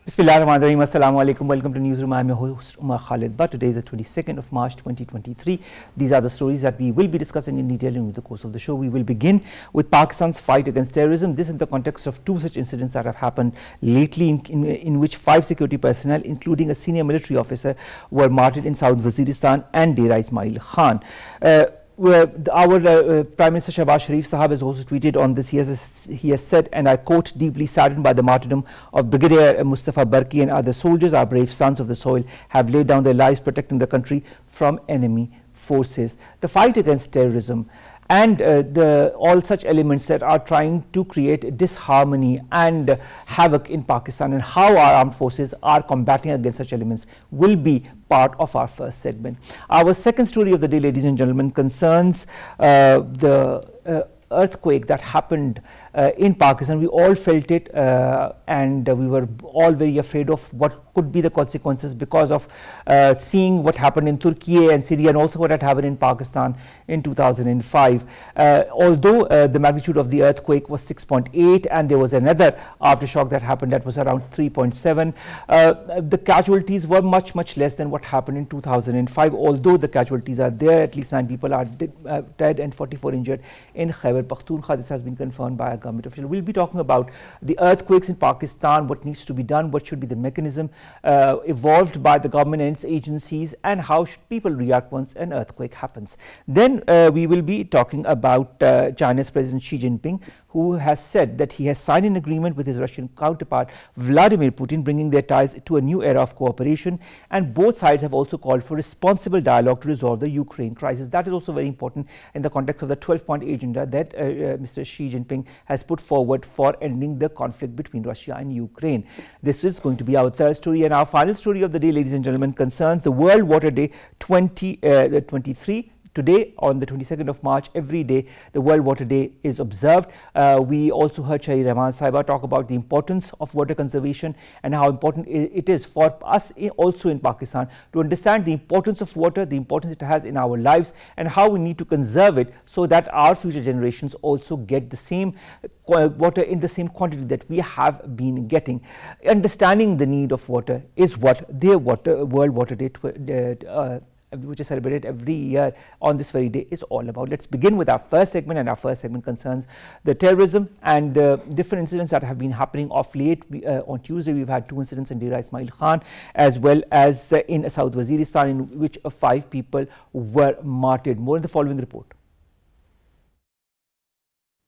Bismillahirrahmanirrahim. Assalamu alaikum. Welcome to Newsroom. I am your host Omar Khalid. But today is the 22nd of March 2023. These are the stories that we will be discussing in detail in the course of the show. We will begin with Pakistan's fight against terrorism. This in the context of two such incidents that have happened lately in which 5 security personnel, including a senior military officer, were martyred in South Waziristan and Dera Ismail Khan. Our Prime Minister Shahbaz Sharif Sahab has also tweeted on this. He has said, and I quote, "Deeply saddened by the martyrdom of Brigadier Mustafa Barki and other soldiers, our brave sons of the soil have laid down their lives protecting the country from enemy forces." The fight against terrorism and all such elements that are trying to create disharmony and havoc in Pakistan, and how our armed forces are combating against such elements, will be part of our first segment. Our second story of the day, ladies and gentlemen, concerns the earthquake that happened in Pakistan. We all felt it and we were all very afraid of what could be the consequences because of seeing what happened in Turkey and Syria, and also what had happened in Pakistan in 2005. Although the magnitude of the earthquake was 6.8 and there was another aftershock that happened that was around 3.7, the casualties were much less than what happened in 2005. Although the casualties are there, at least 9 people are dead and 44 injured in Khyber Pakhtunkhwa. This has been confirmed by a government official. We'll be talking about the earthquakes in Pakistan, what needs to be done, what should be the mechanism evolved by the government and its agencies, and how should people react once an earthquake happens. Then we will be talking about China's President Xi Jinping, who has said that he has signed an agreement with his Russian counterpart Vladimir Putin, bringing their ties to a new era of cooperation, and both sides have also called for responsible dialogue to resolve the Ukraine crisis. That is also very important in the context of the 12-point agenda that Mr. Xi Jinping has put forward for ending the conflict between Russia and Ukraine. This is going to be our third story, and our final story of the day, ladies and gentlemen, concerns the World Water Day 2023. Today, on the 22nd of March, every day the World Water Day is observed. We also heard Shahid Rahman Sahiba talk about the importance of water conservation and how important it is for us also in Pakistan to understand the importance of water, the importance it has in our lives, and how we need to conserve it so that our future generations also get the same water in the same quantity that we have been getting. Understanding the need of water is what the World Water Day which is celebrated every year on this very day, is all about. Let's begin with our first segment, and our first segment concerns the terrorism and different incidents that have been happening of late. On Tuesday, we've had 2 incidents in Dera Ismail Khan, as well as in South Waziristan, in which 5 people were martyred. More in the following report.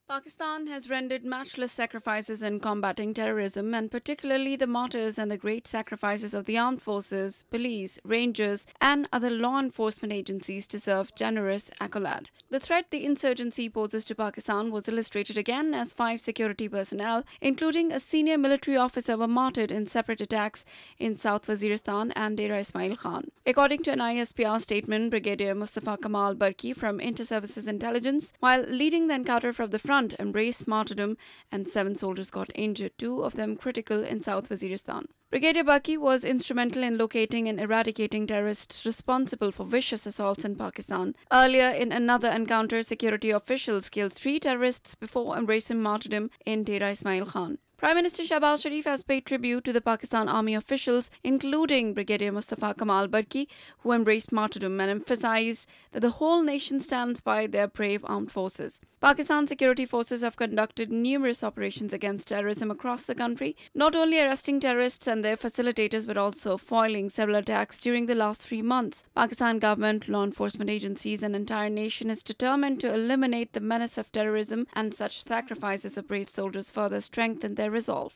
Pakistan has rendered matchless sacrifices in combating terrorism, and particularly the martyrs and the great sacrifices of the armed forces, police, rangers and other law enforcement agencies deserve generous accolade. The threat the insurgency poses to Pakistan was illustrated again as 5 security personnel, including a senior military officer, were martyred in separate attacks in South Waziristan and Dera Ismail Khan. According to an ISPR statement, Brigadier Mustafa Kamal Barki from Inter-Services Intelligence, while leading the encounter from the front, embraced martyrdom, and 7 soldiers got injured, 2 of them critical in South Waziristan. Brigadier Barki was instrumental in locating and eradicating terrorists responsible for vicious assaults in Pakistan. Earlier, in another encounter, security officials killed 3 terrorists before embracing martyrdom in Dera Ismail Khan. Prime Minister Shahbaz Sharif has paid tribute to the Pakistan Army officials, including Brigadier Mustafa Kamal Barki, who embraced martyrdom, and emphasized that the whole nation stands by their brave armed forces. Pakistan security forces have conducted numerous operations against terrorism across the country, not only arresting terrorists and their facilitators, but also foiling several attacks during the last 3 months. Pakistan government, law enforcement agencies and entire nation is determined to eliminate the menace of terrorism, and such sacrifices of brave soldiers further strengthen their resolve.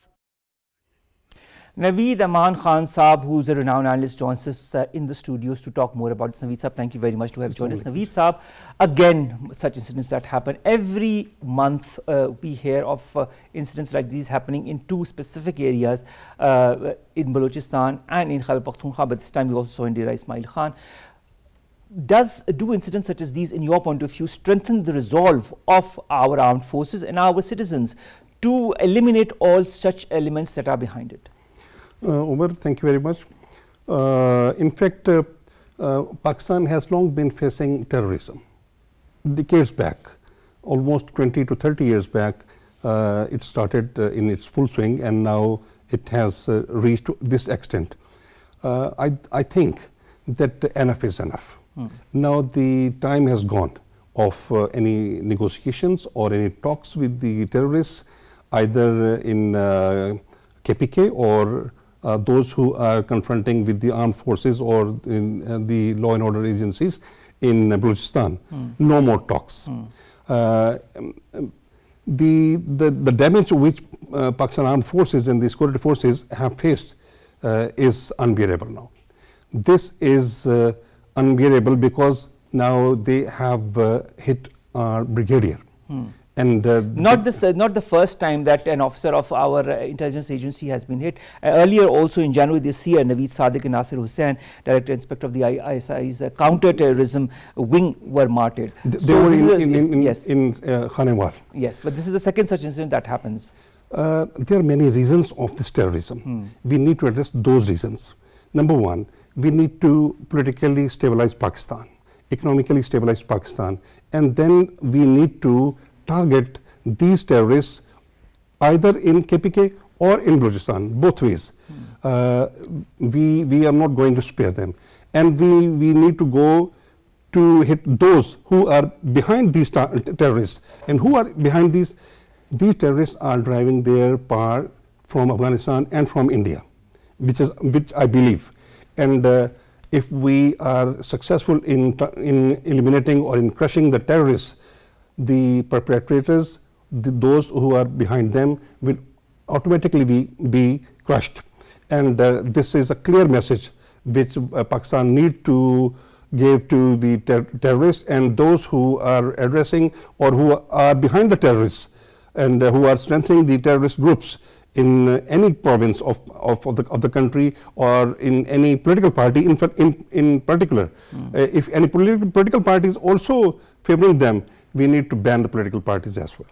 NAVEED AMAN Khan Saab, who's a renowned analyst, joins us in the studios to talk more about this. NAVEED Saab, thank you very much to have joined us. NAVEED Saab, again, such incidents that happen every month. We hear of incidents like these happening in 2 specific areas, in Balochistan and in Khyber Pakhtunkhwa, but this time we also saw in Dera Ismail Khan. Do incidents such as these, in your point of view, strengthen the resolve of our armed forces and our citizens to eliminate all such elements that are behind it? Omar, thank you very much. In fact, Pakistan has long been facing terrorism. Decades back, almost 20 to 30 years back, it started in its full swing, and now it has reached to this extent. I think that enough is enough. Now the time has gone of any negotiations or any talks with the terrorists, either in KPK or those who are confronting with the armed forces or in the law and order agencies in Balochistan. No more talks. The damage which Pakistan armed forces and the security forces have faced is unbearable now. This is unbearable because now they have hit our brigadier. And not the first time that an officer of our intelligence agency has been hit. Earlier also in January this year, NAVEED Sadiq and NASIR Hussain, Director Inspector of the ISI's counter-terrorism wing, were martyred. They were in Khanewal. Yes, but this is the second such incident that happens. There are many reasons of this terrorism. We need to address those reasons. Number one, we need to politically stabilize Pakistan, economically stabilize Pakistan, and then we need to target these terrorists either in KPK or in Balochistan, both ways. We are not going to spare them, and we need to go to hit those who are behind these terrorists. And who are behind these? These terrorists are driving their power from Afghanistan and from India, which I believe. And if we are successful in eliminating or in crushing the terrorists, the perpetrators, those who are behind them, will automatically be crushed. And this is a clear message which Pakistan need to give to the terrorists and those who are addressing or who are behind the terrorists and who are strengthening the terrorist groups in any province of the country or in any political party in particular. If any political party is also favoring them, we need to ban the political parties as well.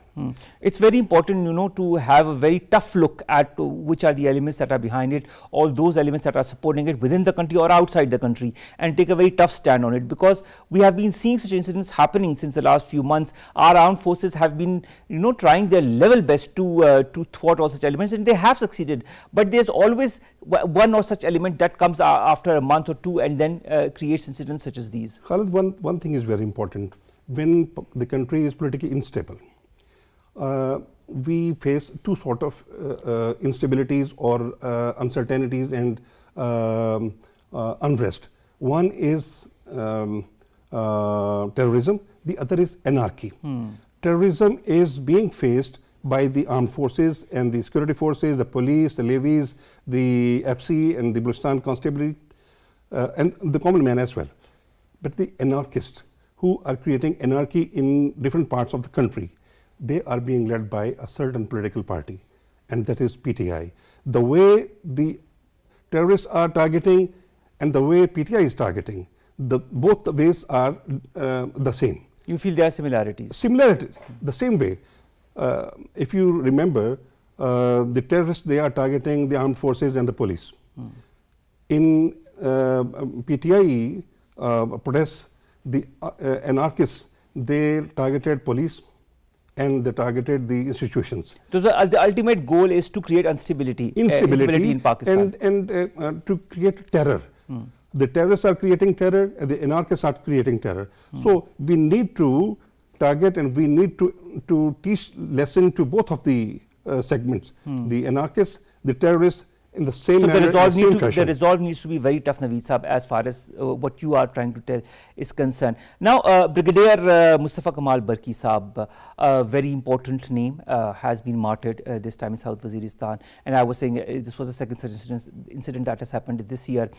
It's very important, you know, to have a very tough look at which are the elements that are behind it, all those elements that are supporting it within the country or outside the country, and take a very tough stand on it, because we have been seeing such incidents happening since the last few months. Our armed forces have been, you know, trying their level best to thwart all such elements, and they have succeeded. But there's always one or such element that comes after a month or two and then creates incidents such as these. Khalid, one thing is very important. When the country is politically unstable, we face two sort of instabilities or uncertainties and unrest. One is terrorism, the other is anarchy. Terrorism is being faced by the armed forces and the security forces, the police, the levies, the FC and the Balochistan Constabulary, and the common man as well. But the anarchists who are creating anarchy in different parts of the country, they are being led by a certain political party, and that is PTI. The way the terrorists are targeting and the way PTI is targeting, both the ways are the same. You feel there are similarities? Similarities, the same way. If you remember, the terrorists, they are targeting the armed forces and the police. In PTI protests, the anarchists, they targeted police and they targeted the institutions. So the ultimate goal is to create instability in Pakistan. And to create terror. The terrorists are creating terror and the anarchists are creating terror. So we need to target and we need to teach lesson to both of the segments, the anarchists, the terrorists, in the same manner, the resolve needs to be very tough, Naveed Saab, as far as what you are trying to tell is concerned. Now, Brigadier Mustafa Kamal Barki Saab, a very important name, has been martyred this time in South Waziristan, and I was saying this was the second such incident that has happened this year.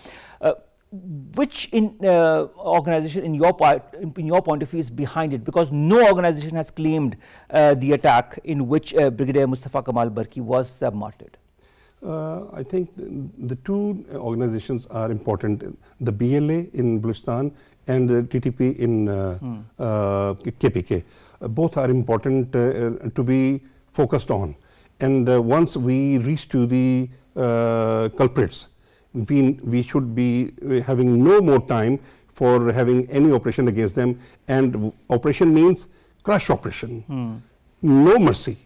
Which organization, in your point of view, is behind it? Because no organization has claimed the attack in which Brigadier Mustafa Kamal Barki was martyred. I think the two organizations are important, the BLA in Balochistan and the TTP in KPK. Both are important to be focused on. And once we reach to the culprits, we should be having no more time for having any operation against them. And operation means crush operation, no mercy,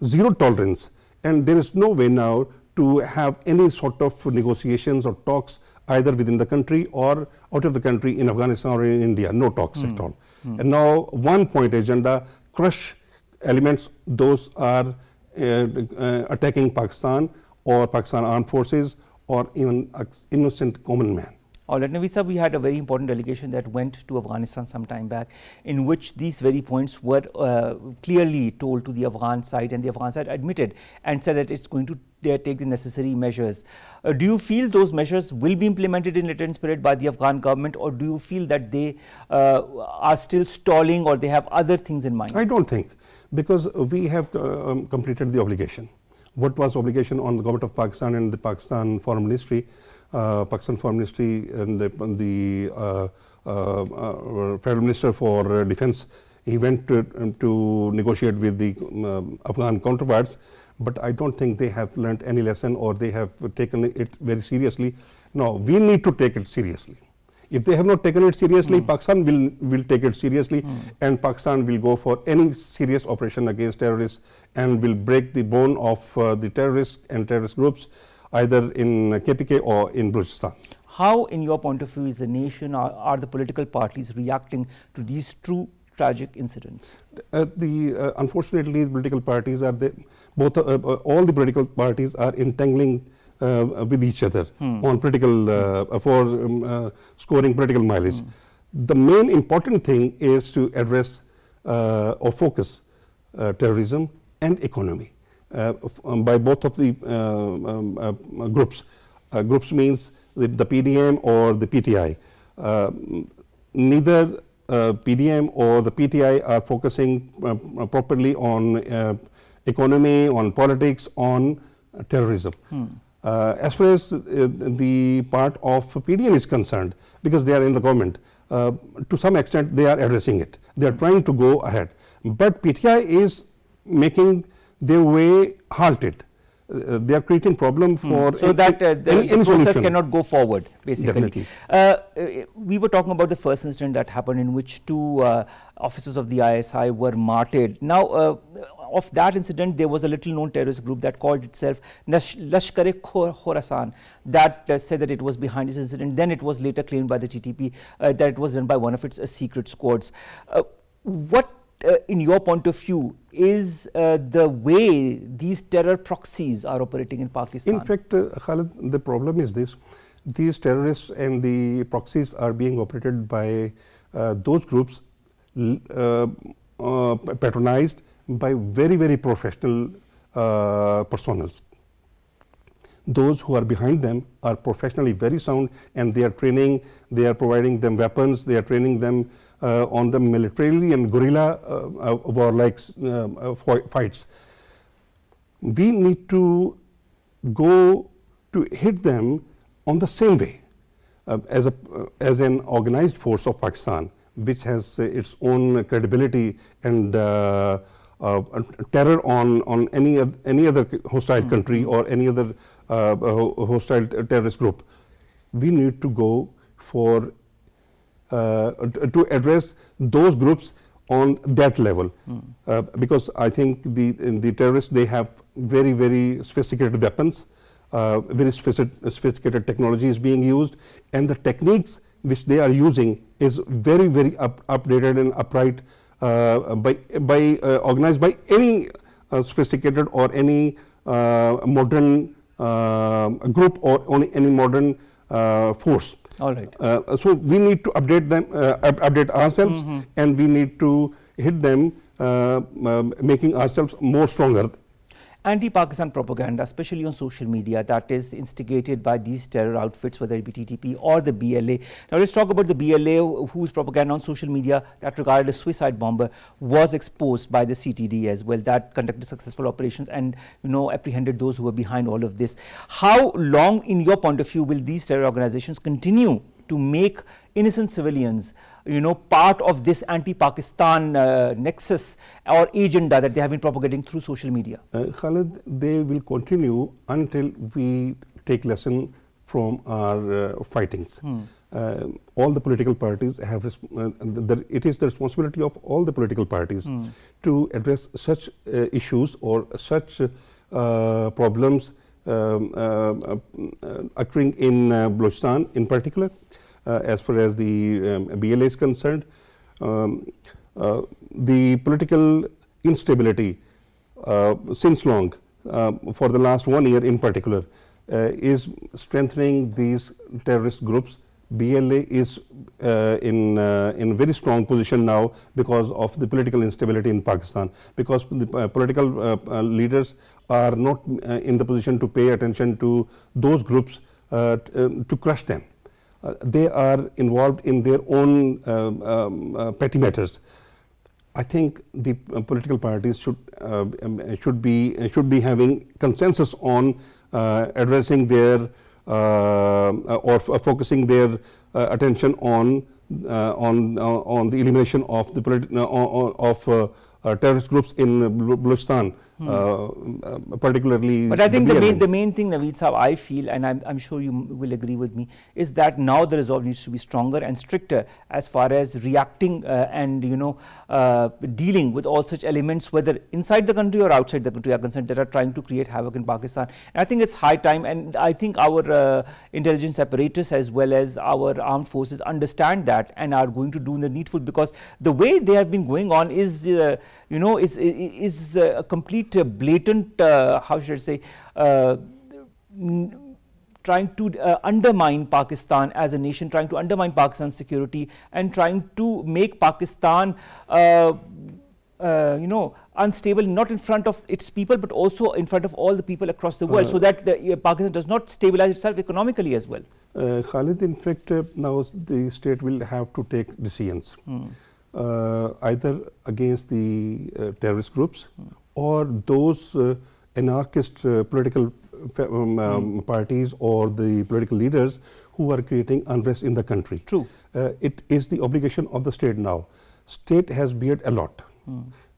zero tolerance. And there is no way now to have any sort of negotiations or talks either within the country or out of the country in Afghanistan or in India, no talks at all. And now one point agenda, crush elements, those are attacking Pakistan or Pakistan armed forces or even innocent common man. All right, Naveed sir, we had a very important delegation that went to Afghanistan some time back, in which these very points were clearly told to the Afghan side, and the Afghan side admitted and said that it's going to take the necessary measures. Do you feel those measures will be implemented in letter and spirit by the Afghan government, or do you feel that they are still stalling or they have other things in mind? I don't think, because we have completed the obligation. What was obligation on the government of Pakistan and the Pakistan Foreign Ministry? Pakistan Foreign Ministry and the Federal Minister for Defense, he went to negotiate with the Afghan counterparts, but I don't think they have learned any lesson or they have taken it very seriously. No, we need to take it seriously. If they have not taken it seriously, Pakistan will take it seriously, and Pakistan will go for any serious operation against terrorists and will break the bone of the terrorists and terrorist groups, either in KPK or in Balochistan. How, in your point of view, is the nation, are the political parties reacting to these true tragic incidents? Unfortunately, the political parties are all the political parties are entangling with each other on political for scoring political mileage. The main important thing is to address or focus terrorism and economy. By both of the groups. Groups means the PDM or the PTI. Neither PDM or the PTI are focusing properly on economy, on politics, on terrorism. As far as the part of PDM is concerned, because they are in the government, to some extent they are addressing it. They are trying to go ahead. But PTI is making their way halted. They are creating problem for so that the process cannot go forward, basically. We were talking about the first incident that happened in which two officers of the ISI were martyred. Now, of that incident, there was a little known terrorist group that called itself Lashkar-e-Khorasan that said that it was behind this incident. Then it was later claimed by the TTP that it was done by one of its secret squads. What in your point of view, is the way these terror proxies are operating in Pakistan? In fact, Khalid, the problem is this. These terrorists and the proxies are being operated by those groups patronized by very, very professional personas. Those who are behind them are professionally very sound, and they are training, they are providing them weapons, they are training them on the militarily and guerrilla warlike fights. We need to go to hit them on the same way as an organized force of Pakistan, which has its own credibility and terror on any other hostile country or any other hostile terrorist group. We need to go for to address those groups on that level, because I think the terrorists, they have very, very sophisticated weapons, very sophisticated technology is being used, and the techniques which they are using is very, very updated and upright, organized by any sophisticated or any modern group or any modern force. All right. So we need to update them, update ourselves, and we need to hit them, making ourselves more stronger. Anti-Pakistan propaganda, especially on social media, that is instigated by these terror outfits, whether it be TTP or the BLA. Now let's talk about the BLA, whose propaganda on social media that regarded a suicide bomber was exposed by the CTD as well, that conducted successful operations and, you know, apprehended those who were behind all of this. How long, in your point of view, will these terror organizations continue to make innocent civilians, you know, part of this anti-Pakistan nexus or agenda that they have been propagating through social media? Khalid, they will continue until we take lesson from our fightings. All the political parties have, it is the responsibility of all the political parties to address such issues or such problems occurring in Balochistan in particular. As far as the BLA is concerned, the political instability since long, for the last 1 year in particular, is strengthening these terrorist groups. BLA is in very strong position now because of the political instability in Pakistan, because the political leaders are not in the position to pay attention to those groups to crush them. They are involved in their own petty matters. I think the political parties should be having consensus on addressing their or focusing their attention on the elimination of the terrorist groups in Balochistan. Particularly, but I think the main thing, Naveed Sahab, I feel, and I'm sure you will agree with me, is that now the resolve needs to be stronger and stricter as far as reacting and dealing with all such elements, whether inside the country or outside the country, are concerned, that are trying to create havoc in Pakistan. And I think it's high time, and I think our intelligence apparatus as well as our armed forces understand that and are going to do the needful, because the way they have been going on is is a complete blatant, how should I say, trying to undermine Pakistan as a nation, trying to undermine Pakistan's security, and trying to make Pakistan unstable, not in front of its people but also in front of all the people across the world, so that Pakistan does not stabilize itself economically as well. Khalid, in fact, now the state will have to take decisions, either against the terrorist groups or those anarchist political parties or the political leaders who are creating unrest in the country. True. It is the obligation of the state now. State has bared a lot.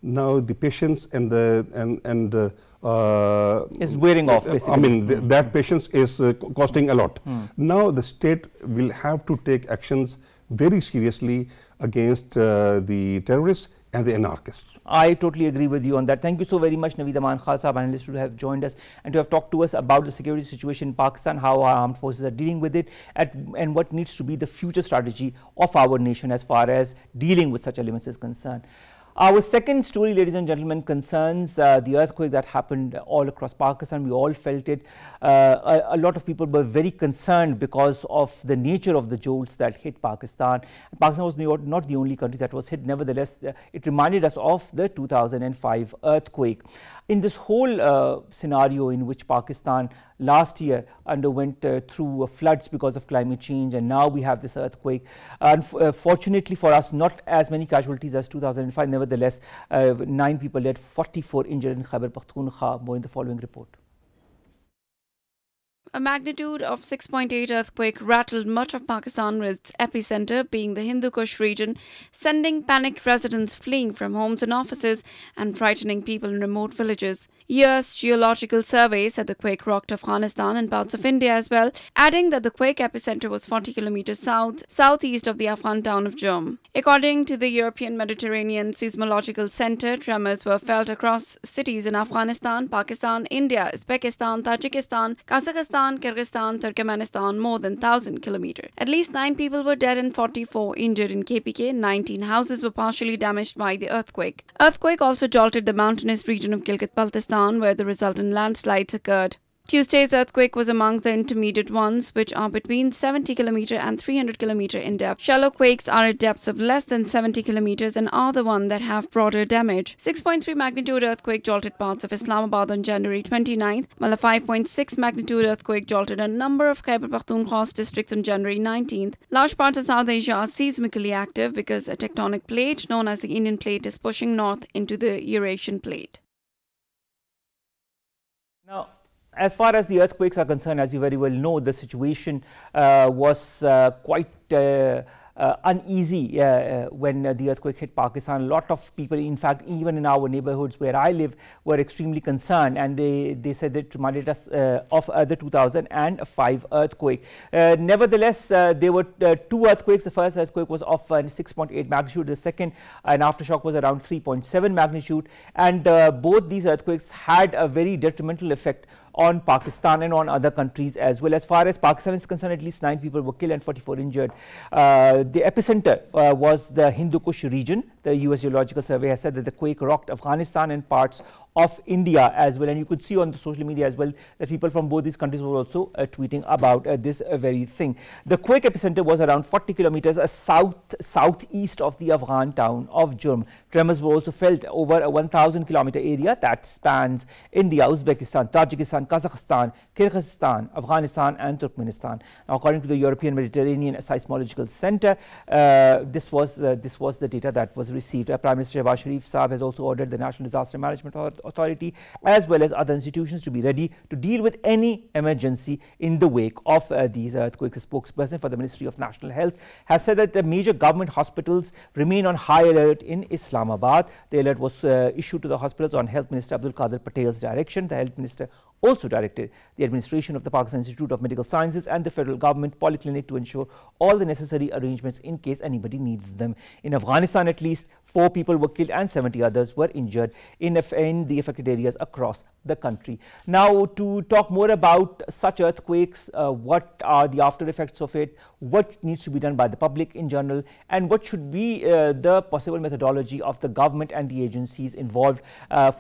Now the patience and is wearing off, basically. I mean, that patience is costing a lot. Now the state will have to take actions very seriously against the terrorists and the anarchists. I totally agree with you on that. Thank you so very much, Naveed Aman Khan Sahab, analyst, to have joined us and to have talked to us about the security situation in Pakistan, how our armed forces are dealing with it, and what needs to be the future strategy of our nation as far as dealing with such elements is concerned. Our second story, ladies and gentlemen, concerns the earthquake that happened all across Pakistan. We all felt it. A lot of people were very concerned because of the nature of the jolts that hit Pakistan. Pakistan was not the only country that was hit. Nevertheless, it reminded us of the 2005 earthquake. In this whole scenario in which Pakistan last year underwent through floods because of climate change, and now we have this earthquake. Fortunately for us, not as many casualties as 2005. Nevertheless, 9 people dead, 44 injured in Khyber Pakhtunkhwa. More in the following report. A magnitude of 6.8 earthquake rattled much of Pakistan, with its epicenter being the Hindu Kush region, sending panicked residents fleeing from homes and offices and frightening people in remote villages. Years geological survey said the quake rocked Afghanistan and parts of India as well, adding that the quake epicenter was 40 kilometers southeast of the Afghan town of Jom. According to the European Mediterranean Seismological Center, tremors were felt across cities in Afghanistan, Pakistan, India, Uzbekistan, Tajikistan, Kazakhstan, Kyrgyzstan, Turkmenistan, more than 1,000 kilometers. At least 9 people were dead and 44 injured in KPK. 19 houses were partially damaged by the earthquake. Earthquake also jolted the mountainous region of Gilgit-Baltistan, where the resultant landslides occurred. Tuesday's earthquake was among the intermediate ones, which are between 70 km and 300 km in depth. Shallow quakes are at depths of less than 70 km and are the ones that have broader damage. 6.3 magnitude earthquake jolted parts of Islamabad on January 29th, while a 5.6 magnitude earthquake jolted a number of Khyber Pakhtunkhwa's districts on January 19th. Large parts of South Asia are seismically active because a tectonic plate known as the Indian plate is pushing north into the Eurasian plate. Now, as far as the earthquakes are concerned, as you very well know, the situation was quite uneasy when the earthquake hit Pakistan. A lot of people, in fact, even in our neighborhoods where I live, were extremely concerned, and they said it reminded us of the 2005 earthquake. Nevertheless, there were 2 earthquakes. The first earthquake was of 6.8 magnitude. The second, an aftershock, was around 3.7 magnitude, and both these earthquakes had a very detrimental effect on Pakistan and on other countries as well. As far as Pakistan is concerned, at least 9 people were killed and 44 injured. The epicenter was the Hindu Kush region. The US Geological Survey has said that the quake rocked Afghanistan and parts of India as well, and you could see on the social media as well that people from both these countries were also tweeting about this very thing. The quake epicenter was around 40 kilometers southeast of the Afghan town of Jurm. Tremors were also felt over a 1,000-kilometer area that spans India, Uzbekistan, Tajikistan, Kazakhstan, Kyrgyzstan, Afghanistan and Turkmenistan. Now, according to the European Mediterranean Seismological Center, this was the data that was received. Prime Minister Shehbaz Sharif Saab has also ordered the National Disaster Management Authority as well as other institutions to be ready to deal with any emergency in the wake of these earthquakes. A spokesperson for the Ministry of National Health has said that the major government hospitals remain on high alert in Islamabad. The alert was issued to the hospitals on Health Minister Abdul Qadir Patel's direction. The Health Minister also directed the administration of the Pakistan Institute of Medical Sciences and the federal government polyclinic to ensure all the necessary arrangements in case anybody needs them. In Afghanistan, at least 4 people were killed and 70 others were injured in the affected areas across the country. Now, to talk more about such earthquakes, what are the after effects of it, what needs to be done by the public in general, and what should be the possible methodology of the government and the agencies involved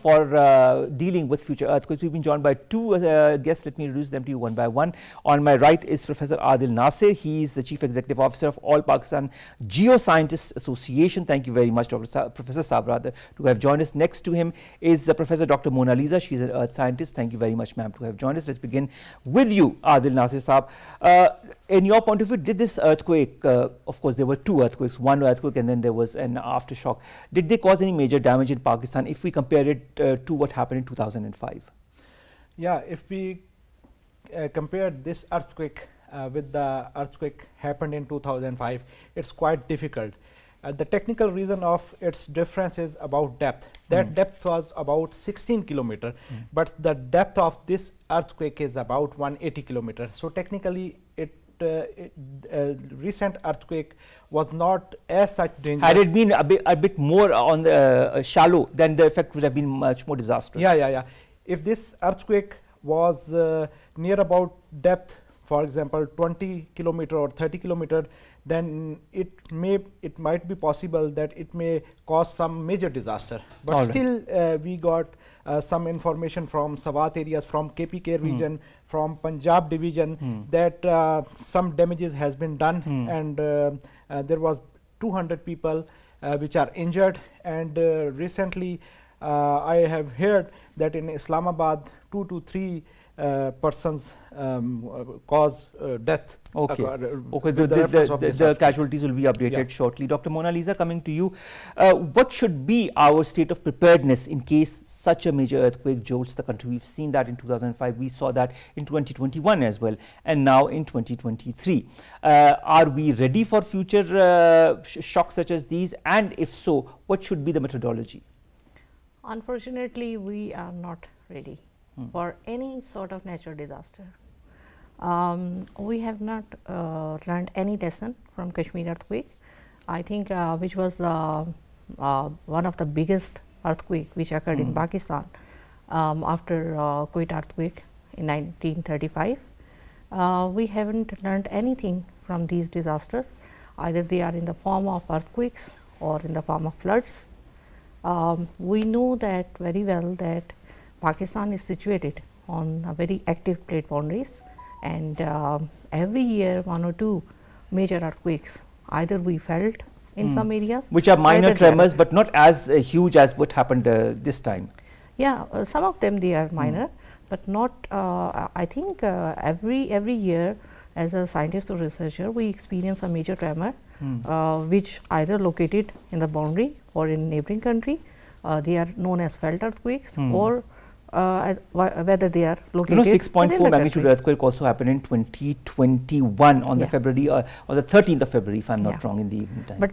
for dealing with future earthquakes. We've been joined by 2 guests. Let me introduce them to you one by one. On my right is Professor ADIL NASIR. He is the Chief Executive Officer of All Pakistan Geoscientists Association. Thank you very much, Professor Saab, to have joined us. Next to him is Professor Dr. Mona Lisa. She is an earth scientist. Thank you very much, ma'am, to have joined us. Let's begin with you, ADIL NASIR Saab. In your point of view, did this earthquake, of course there were 2 earthquakes, one earthquake and then there was an aftershock, did they cause any major damage in Pakistan if we compare it to what happened in 2005? Yeah, if we compare this earthquake with the earthquake happened in 2005, it's quite difficult. The technical reason of its difference is about depth. That depth was about 16 kilometers, but the depth of this earthquake is about 180 kilometers. So technically, recent earthquake was not as such dangerous. Had it been a bit more on the shallow, then the effect would have been much more disastrous. Yeah. If this earthquake was near about depth, for example 20 kilometer or 30 kilometer, then it might be possible that it may cause some major disaster. But all still we got some information from Swat areas, from KPK region, from Punjab division, that some damages has been done, and there was 200 people which are injured, and recently I have heard that in Islamabad 2 to 3 persons cause death. Okay, the casualties will be updated shortly. Dr. Mona Lisa, coming to you, what should be our state of preparedness in case such a major earthquake jolts the country? We've seen that in 2005, we saw that in 2021 as well, and now in 2023. Are we ready for future shocks such as these, and if so, what should be the methodology? Unfortunately, we are not ready for any sort of natural disaster. We have not learned any lesson from Kashmir earthquake. I think which was one of the biggest earthquake which occurred in Pakistan after Kuwait earthquake in 1935. We haven't learned anything from these disasters. Either they are in the form of earthquakes or in the form of floods. We know that very well that Pakistan is situated on a very active plate boundaries, and every year 1 or 2 major earthquakes either we felt in some areas, which are minor tremors but not as huge as what happened this time. Yeah, some of them they are minor, but not I think every year as a scientist or researcher we experience a major tremor which either located in the boundary or in neighboring country. They are known as felt earthquakes, or whether they are located. 6.4 magnitude earthquake also happened in 2021 on the February on the 13th of February, if I'm not wrong, in the evening time. But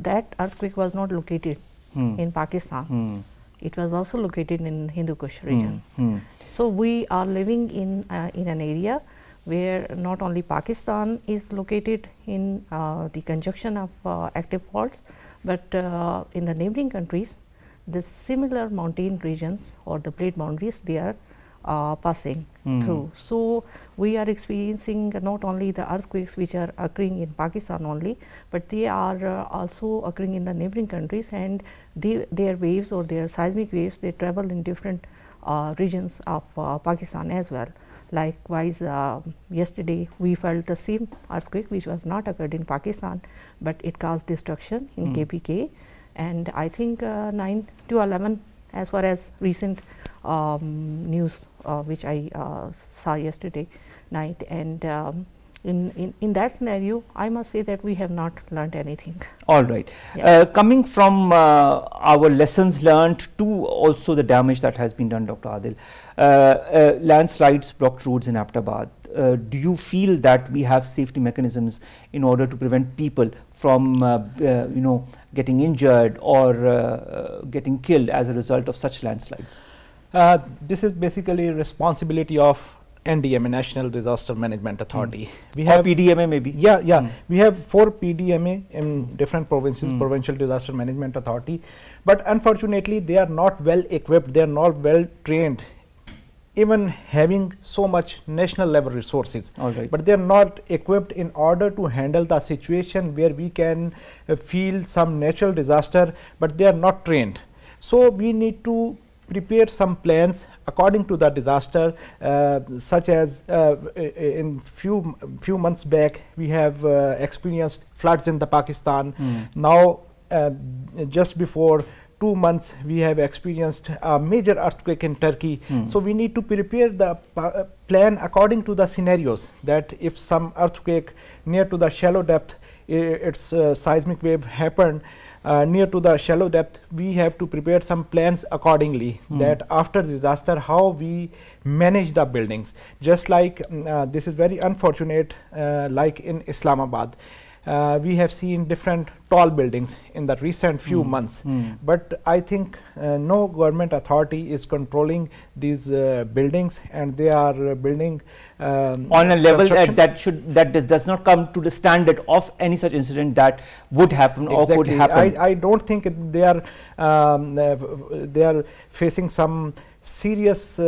that earthquake was not located in Pakistan. It was also located in Hindu Kush region. So we are living in an area where not only Pakistan is located in the conjunction of active faults, but in the neighboring countries, the similar mountain regions or the plate boundaries, they are passing through. So we are experiencing not only the earthquakes which are occurring in Pakistan only, but they are also occurring in the neighboring countries, and their waves or their seismic waves, they travel in different regions of Pakistan as well. Likewise, yesterday we felt the same earthquake which was not occurred in Pakistan, but it caused destruction in KPK, and I think 9 to 11 as far as recent news which I saw yesterday night, and in that scenario I must say that we have not learned anything. All right. Coming from our lessons learned to also the damage that has been done, Dr. Adil, landslides blocked roads in Aptabad. Do you feel that we have safety mechanisms in order to prevent people from getting injured or getting killed as a result of such landslides? This is basically responsibility of NDMA, National Disaster Management Authority. We have PDMA maybe? Yeah. We have 4 PDMA in different provinces, Provincial Disaster Management Authority, but unfortunately they are not well equipped, they are not well trained, even having so much national level resources. But they are not equipped in order to handle the situation where we can feel some natural disaster, but they are not trained. So we need to prepare some plans according to the disaster, such as in few months back we have experienced floods in the Pakistan. Now just before 2 months we have experienced a major earthquake in Turkey. So we need to prepare the plan according to the scenarios, that if some earthquake near to the shallow depth, its seismic wave happened near to the shallow depth, we have to prepare some plans accordingly, that after disaster how we manage the buildings. Just like this is very unfortunate, like in Islamabad, we have seen different tall buildings in the recent few months, but I think no government authority is controlling these buildings, and they are building on a level that does not come to the standard of any such incident that would happen or could happen. I don't think they are facing some serious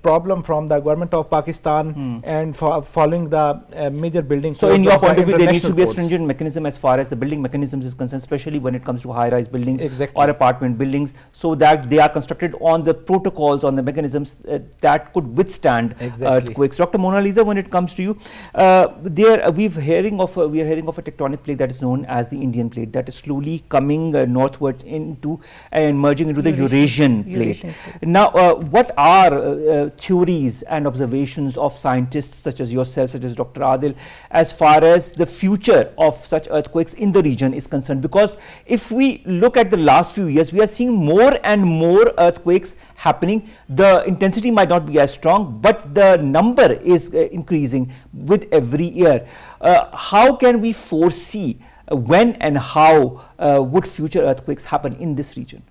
problem from the government of Pakistan and following the major building. So in your point of view, there needs to be a stringent mechanism as far as the building mechanisms is concerned, especially when it comes to high-rise buildings or apartment buildings, so that they are constructed on the protocols, on the mechanisms that could withstand earthquakes. Dr. Mona Lisa, when it comes to you, we are hearing of a tectonic plate that is known as the Indian plate, that is slowly coming northwards into and merging into the Eurasian plate. Now, what are theories and observations of scientists such as yourself, such as Dr. Adil, as far as the future of such earthquakes in the region is concerned? Because if we look at the last few years, we are seeing more and more earthquakes happening. The intensity might not be as strong, but the number is increasing with every year. How can we foresee when and how would future earthquakes happen in this region?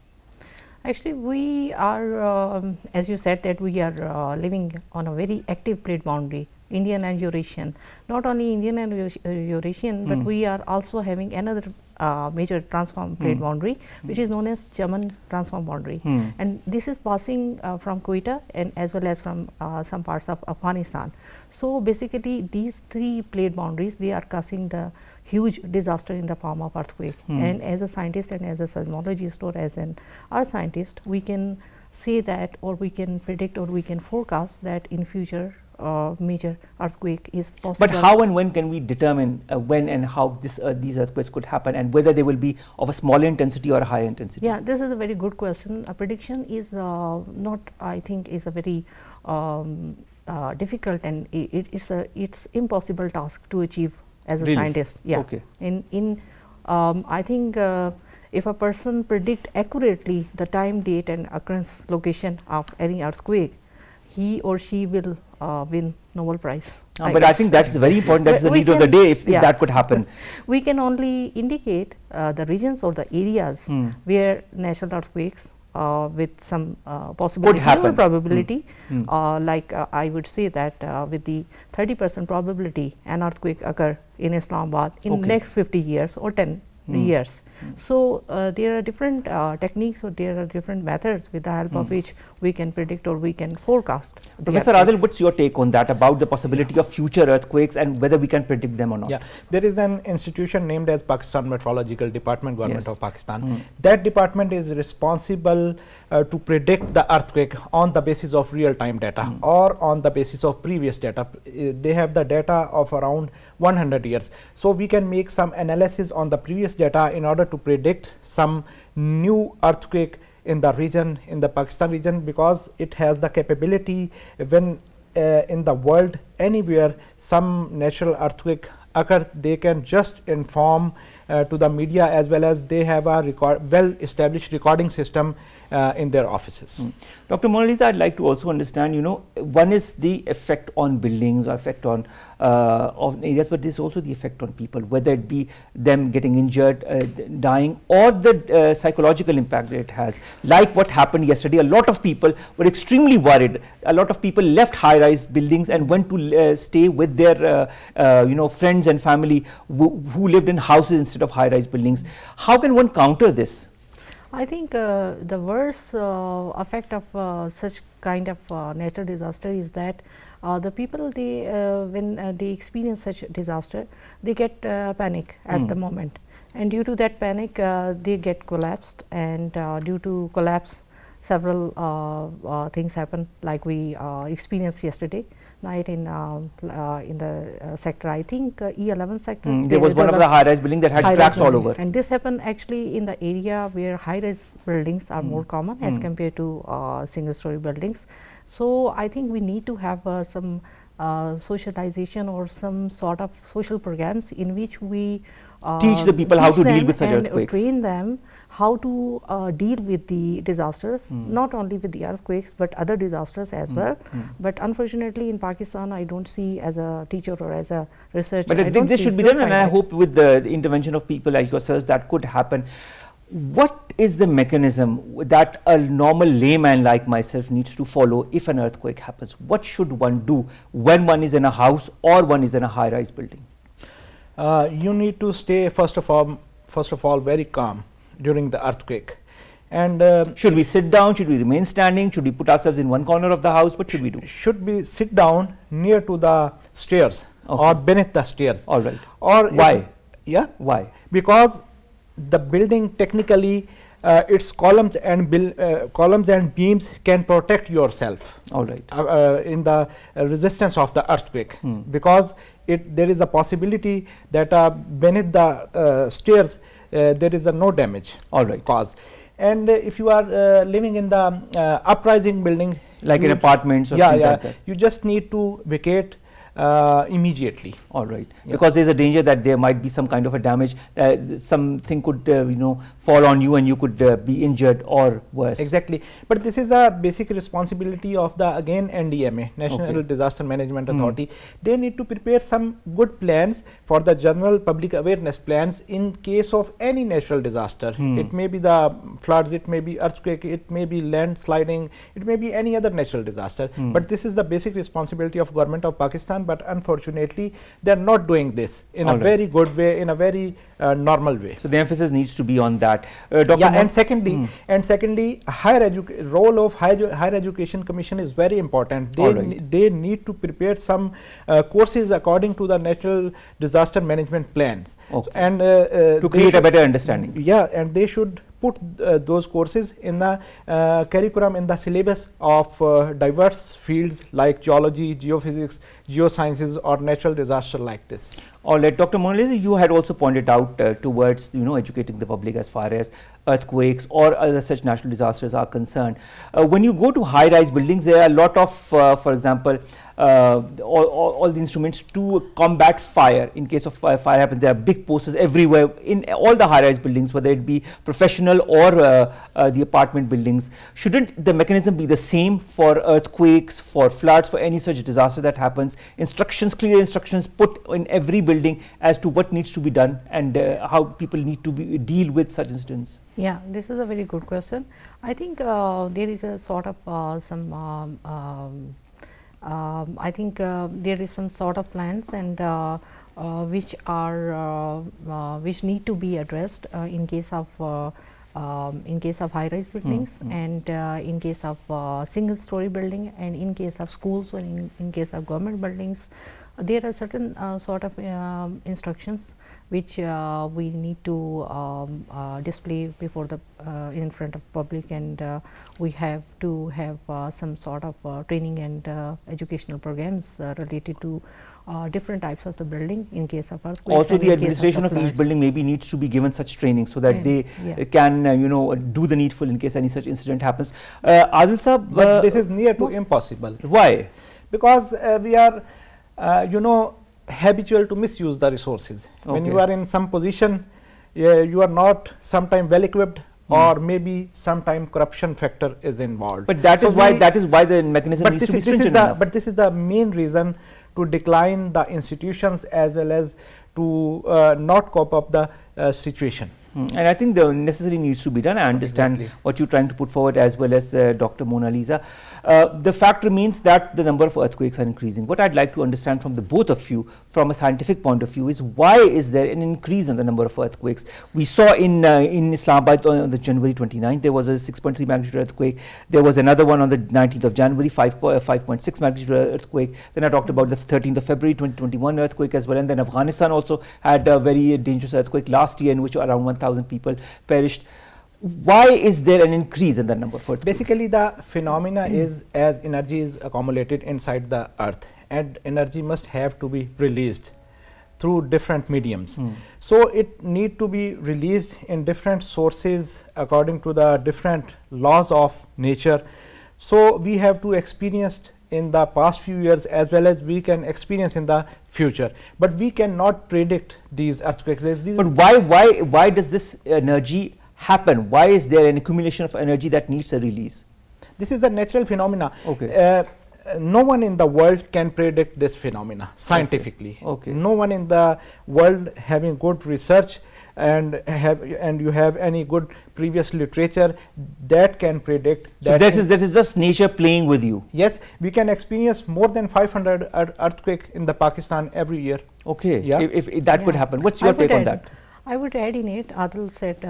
Actually, we are, as you said, that we are living on a very active plate boundary, Indian and Eurasian. Not only Indian and Eurasian, but we are also having another major transform plate boundary, which is known as German transform boundary. And this is passing from Quetta and as well as from some parts of Afghanistan. So basically, these 3 plate boundaries, they are causing the huge disaster in the form of earthquake. And as a scientist and as a seismologist or as an earth scientist, we can say that, or we can predict, or we can forecast that in future major earthquake is possible. But how and when can we determine when and how these earthquakes could happen, and whether they will be of a smaller intensity or a higher intensity? Yeah, this is a very good question. A prediction is not, I think, is a very difficult, and it's impossible task to achieve as a scientist. Yeah. Okay. I think if a person predict accurately the time, date and occurrence location of any earthquake, he or she will win Nobel Prize. But I think that's very important. That's the need of the day if that could happen. We can only indicate the regions or the areas where natural earthquakes with some possibility or probability, like I would say that with the 30% probability an earthquake occur in Islamabad in next 50 years or 10 years. So there are different techniques, or there are different methods with the help of which we can predict or we can forecast. Professor Adil, what's your take on that, about the possibility of future earthquakes and whether we can predict them or not? Yeah, there is an institution named as Pakistan Meteorological Department, Government of Pakistan. That department is responsible to predict the earthquake on the basis of real-time data or on the basis of previous data. They have the data of around 100 years. So we can make some analysis on the previous data in order to predict some new earthquake in the region, in the Pakistan region, because it has the capability when in the world anywhere some natural earthquake occurs, they can just inform to the media, as well as they have a well-established recording system in their offices. Dr. Mona Lisa, I'd like to also understand, you know, one is the effect on buildings or effect on of areas, but there's also the effect on people, whether it be them getting injured, dying, or the psychological impact that it has. Like what happened yesterday, a lot of people were extremely worried. A lot of people left high-rise buildings and went to stay with their you know, friends and family who lived in houses instead of high-rise buildings. How can one counter this? I think the worst effect of such kind of natural disaster is that the people, they when they experience such disaster, they get panic at the moment, and due to that panic they get collapsed, and due to collapse several things happen, like we experienced yesterday night in the sector, I think E11 sector. There was one of the high-rise buildings that had cracks all over. And this happened actually in the area where high-rise buildings are more common as compared to single-story buildings. So I think we need to have some socialization or some sort of social programs in which we teach the people how to deal with such earthquakes. Train them how to deal with the disasters, not only with the earthquakes but other disasters as well. But unfortunately in Pakistan, I don't see, as a teacher or as a researcher, but I think this should be done, and I hope with the intervention of people like yourselves that could happen. What is the mechanism that a normal layman like myself needs to follow if an earthquake happens? What should one do when one is in a house or one is in a high-rise building? You need to stay first of all very calm during the earthquake. And should we sit down? Should we remain standing? Should we put ourselves in one corner of the house? What should we do? Should we sit down near to the stairs or beneath the stairs? All right. Or why? Why? Because the building technically its columns and beams can protect yourself. All right. In the resistance of the earthquake, because there is a possibility that beneath the stairs there is no damage. All right. Cause. And if you are living in the uprising building, like in apartments or something like that, you just need to vacate immediately. All right. Because there is a danger that there might be some kind of a damage, something could you know, fall on you and you could be injured or worse. Exactly. But this is the basic responsibility of the again NDMA, National Disaster Management Authority. They need to prepare some good plans for the general public awareness plans in case of any natural disaster. It may be the floods, it may be earthquake, it may be landsliding, it may be any other natural disaster. But this is the basic responsibility of Government of Pakistan. But unfortunately, they are not doing this in a very good way, in a very normal way. So the emphasis needs to be on that. And secondly, role of higher education commission is very important. They need to prepare some courses according to the natural disaster management plans, and to create a better understanding. And they should put those courses in the curriculum, in the syllabus of diverse fields like geology, geophysics, geosciences, or natural disaster like this. All right, Dr. Mona Lisa, you had also pointed out towards educating the public as far as earthquakes or other such natural disasters are concerned. When you go to high-rise buildings, there are a lot of, for example, all the instruments to combat fire. In case of fire happens, there are big posters everywhere in all the high-rise buildings, whether it be professional or the apartment buildings. Shouldn't the mechanism be the same for earthquakes, for floods, for any such disaster that happens? Instructions, clear instructions put in every building as to what needs to be done and how people need to deal with such incidents. Yeah, this is a very good question. I think there is a sort of I think there is some sort of plans and which need to be addressed in case of in case of high-rise buildings, and in case of single-story building, and in case of schools, or in case of government buildings, there are certain sort of instructions which we need to display before the in front of public, and we have to have some sort of training and educational programs related to different types of the building in case of earthquakes. Also, the administration of each building maybe needs to be given such training so that they can do the needful in case any such incident happens. Adil Sahab, but this is near to impossible. Why? Because we are habitual to misuse the resources. When you are in some position, you are not sometime well equipped, or maybe sometime corruption factor is involved. But that is why the mechanism needs to be stringent enough. But this is the main reason to decline the institutions as well as to not cope up the situation. And I think the necessary needs to be done. I understand what you're trying to put forward, as well as Dr. Mona Lisa. The fact remains that the number of earthquakes are increasing. What I'd like to understand from the both of you, from a scientific point of view, is why is there an increase in the number of earthquakes? We saw in Islamabad on the January 29th, there was a 6.3 magnitude earthquake. There was another one on the 19th of January, 5.6 magnitude earthquake. Then I talked about the 13th of February 2021 earthquake as well. And then Afghanistan also had a very dangerous earthquake last year, in which around 1,000 people perished. Why is there an increase in the number of earthquakes? Basically, the phenomena is as energy is accumulated inside the earth, and energy must have to be released through different mediums. So it need to be released in different sources according to the different laws of nature. So we have to experience in the past few years as well as we can experience in the future, but we cannot predict these earthquakes. But why does this energy happen? Why is there an accumulation of energy that needs a release? This is a natural phenomena. Okay. No one in the world can predict this phenomena scientifically. Okay. No one in the world having good research and you have any good previous literature that can predict that. So that is just nature playing with you. Yes, we can experience more than 500 earthquake in the Pakistan every year. Okay. Yeah. If that could happen, what's your take on that? I would add in it, Adil said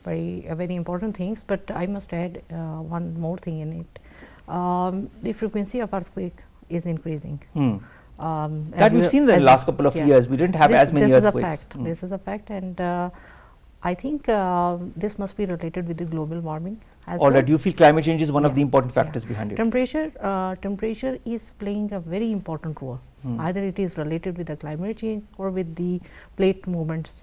very important things, but I must add one more thing in it. The frequency of earthquake is increasing. That we've seen in the last couple of years. We didn't have as many earthquakes. This is a fact, and I think this must be related with the global warming. All right. Do you feel climate change is one of the important factors behind it? Temperature is playing a very important role. Either it is related with the climate change or with the plate movements.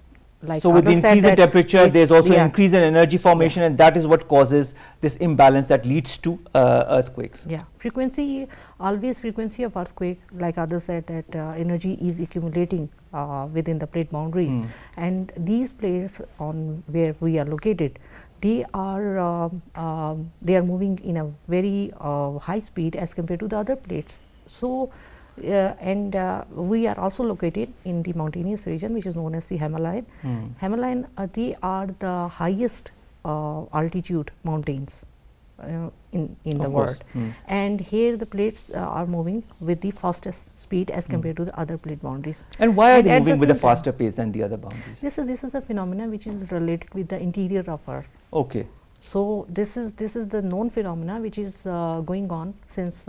Like so with the increase in temperature, there is also an increase in energy formation, and that is what causes this imbalance that leads to earthquakes. Yeah, frequency of earthquake, like others said, that energy is accumulating within the plate boundaries, and these plates on where we are located, they are moving in a very high speed as compared to the other plates. So we are also located in the mountainous region, which is known as the Himalayan. Himalayan, they are the highest altitude mountains in the world, and here the plates are moving with the fastest speed as compared to the other plate boundaries. And why are they moving with a faster pace than the other boundaries? This is a phenomenon which is related with the interior of Earth. Okay. So this is the known phenomena which is going on since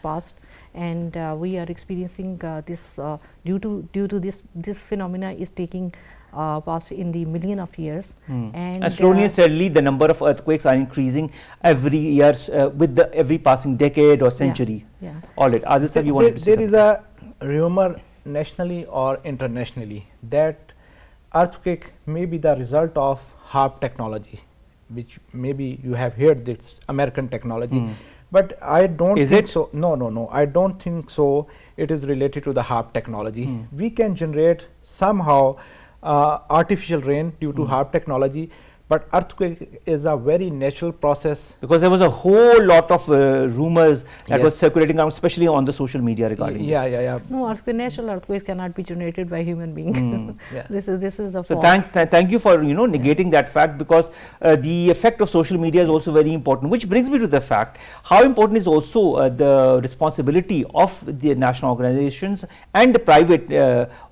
past, and we are experiencing this due to this phenomena is taking past in the million of years, and slowly and steadily the number of earthquakes are increasing every year with every passing decade or century. Yeah. All right, Adil sir, you wanted to say something? There is a rumor nationally or internationally that earthquake may be the result of HARP technology, which maybe you have heard, this American technology. But I don't think so. No, I don't think so. It is related to the HARP technology. We can generate somehow artificial rain due to HARP technology, but earthquake is a very natural process. Because there was a whole lot of rumors that was circulating around, especially on the social media regarding this. No, natural earthquakes cannot be generated by human beings. This is a so thank you for negating that fact, because the effect of social media is also very important, which brings me to the fact how important is also the responsibility of the national organizations and the private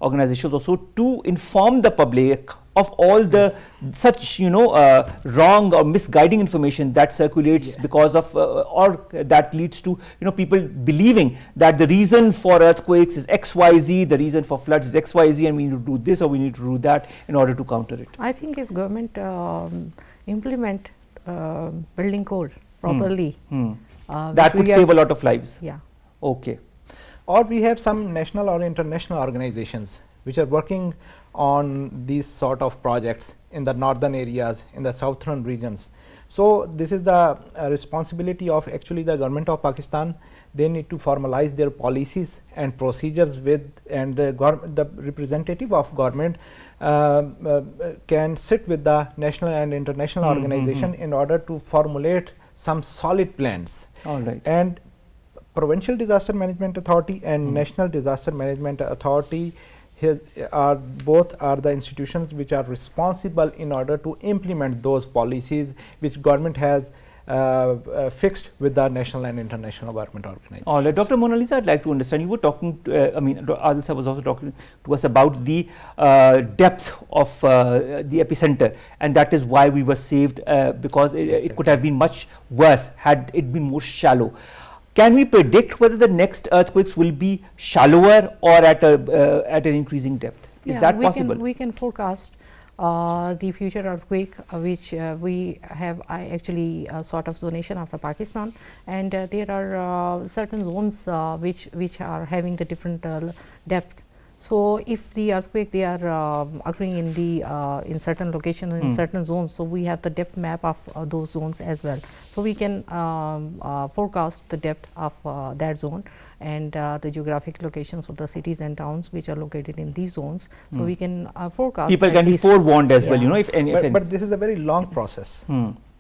organizations also to inform the public of all the such wrong or misguiding information that circulates because of or that leads to people believing that the reason for earthquakes is XYZ, the reason for floods is XYZ, and we need to do this or we need to do that in order to counter it. I think if government implement building code properly, that could save a lot of lives. Yeah. Okay. Or we have some national or international organizations which are working on these sort of projects in the northern areas, in the southern regions. So this is the responsibility of actually the government of Pakistan. They need to formalize their policies and procedures with, and the representative of government can sit with the national and international organization in order to formulate some solid plans. All right. And Provincial Disaster Management Authority and National Disaster Management Authority both are the institutions which are responsible in order to implement those policies which government has fixed with the national and international government organizations. All right, Dr. Mona Lisa, I'd like to understand, you were talking to, Adil Sir was also talking to us about the depth of the epicenter, and that is why we were saved, because it could have been much worse had it been more shallow. Can we predict whether the next earthquakes will be shallower or at an increasing depth? Is that possible? We can forecast the future earthquake, which we have actually sort of zonation after Pakistan, and there are certain zones which are having the different depth. So if the earthquake they are occurring in the in certain locations in certain zones, so we have the depth map of those zones as well. So we can forecast the depth of that zone and the geographic locations of the cities and towns which are located in these zones. So we can forecast. People can be forewarned as well, if any. But this is a very long process.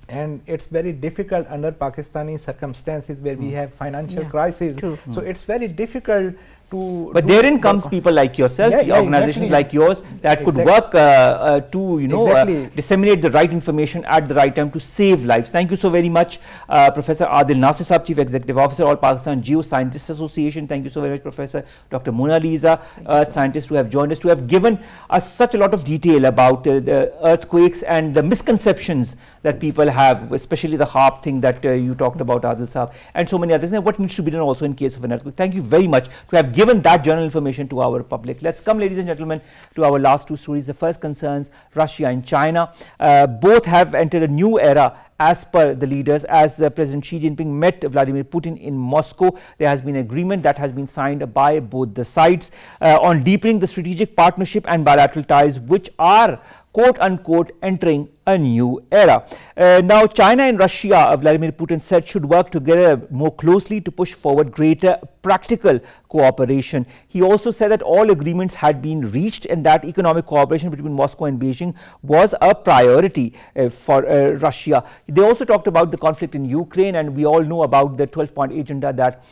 And it's very difficult under Pakistani circumstances where we have financial crisis. So it's very difficult. But therein comes people like yourself, organizations like yours that could work to disseminate the right information at the right time to save lives. Thank you so very much, Professor Adil Nasir Saab, Chief Executive Officer, All Pakistan Geoscientists Association. Thank you so very much, Professor Dr. Mona Lisa, Earth scientist, who have joined us, to have given us such a lot of detail about the earthquakes and the misconceptions that people have, especially the HARP thing that you talked about, Adil Saab, and so many others, and what needs to be done also in case of an earthquake. Thank you very much to have given that journal information to our public. Let's come, ladies and gentlemen, to our last two stories. The first concerns Russia and China. Both have entered a new era as per the leaders. As President Xi Jinping met Vladimir Putin in Moscow, there has been agreement that has been signed by both the sides on deepening the strategic partnership and bilateral ties, which are quote unquote entering a new era. Now, China and Russia, Vladimir Putin said, should work together more closely to push forward greater practical cooperation. He also said that all agreements had been reached and that economic cooperation between Moscow and Beijing was a priority for Russia. They also talked about the conflict in Ukraine, and we all know about the 12-point agenda that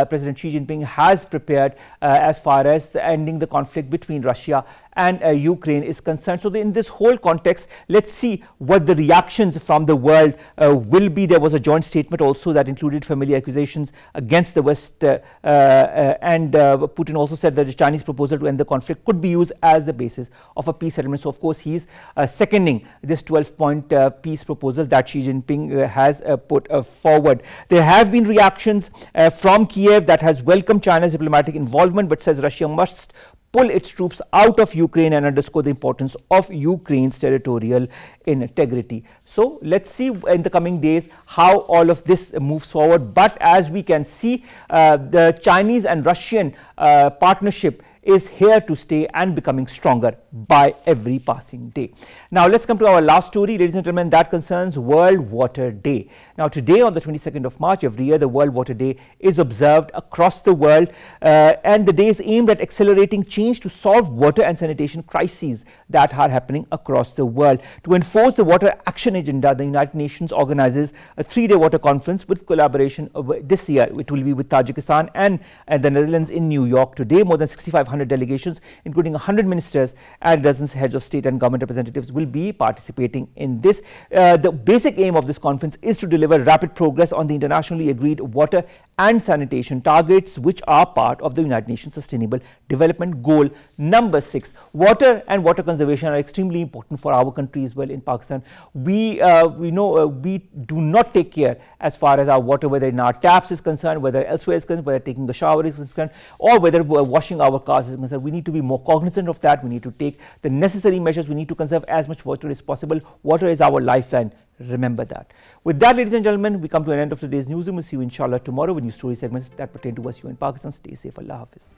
President Xi Jinping has prepared as far as ending the conflict between Russia and Ukraine is concerned. So in this whole context, let's see what the reactions from the world will be. There was a joint statement also that included familiar accusations against the West, and Putin also said that the Chinese proposal to end the conflict could be used as the basis of a peace settlement. So of course he is seconding this 12-point peace proposal that Xi Jinping has put forward. There have been reactions from Kiev that has welcomed China's diplomatic involvement, but says Russia must pull its troops out of Ukraine and underscore the importance of Ukraine's territorial integrity. So let's see in the coming days how all of this moves forward. But as we can see, the Chinese and Russian partnership is here to stay and becoming stronger by every passing day. Now let's come to our last story, ladies and gentlemen, that concerns World Water Day. Now today, on the 22nd of March, every year the World Water Day is observed across the world, and the day is aimed at accelerating change to solve water and sanitation crises that are happening across the world. To enforce the Water Action Agenda, the United Nations organizes a 3-day water conference with collaboration this year. It will be with Tajikistan and the Netherlands in New York. Today, more than 6,500 100 delegations, including 100 ministers and dozens heads of state and government representatives will be participating in this. The basic aim of this conference is to deliver rapid progress on the internationally agreed water and sanitation targets, which are part of the United Nations Sustainable Development Goal number 6. Water and water conservation are extremely important for our country as well. In Pakistan, we do not take care as far as our water, whether in our taps is concerned, whether elsewhere is concerned, whether taking a shower is concerned, or whether washing our cars is concerned. We need to be more cognizant of that. We need to take the necessary measures. We need to conserve as much water as possible. Water is our lifeline. Remember that. With that, ladies and gentlemen, we come to an end of today's newsroom. We'll see you inshallah tomorrow with new story segments that pertain to us, you in Pakistan. Stay safe. Allah Hafiz.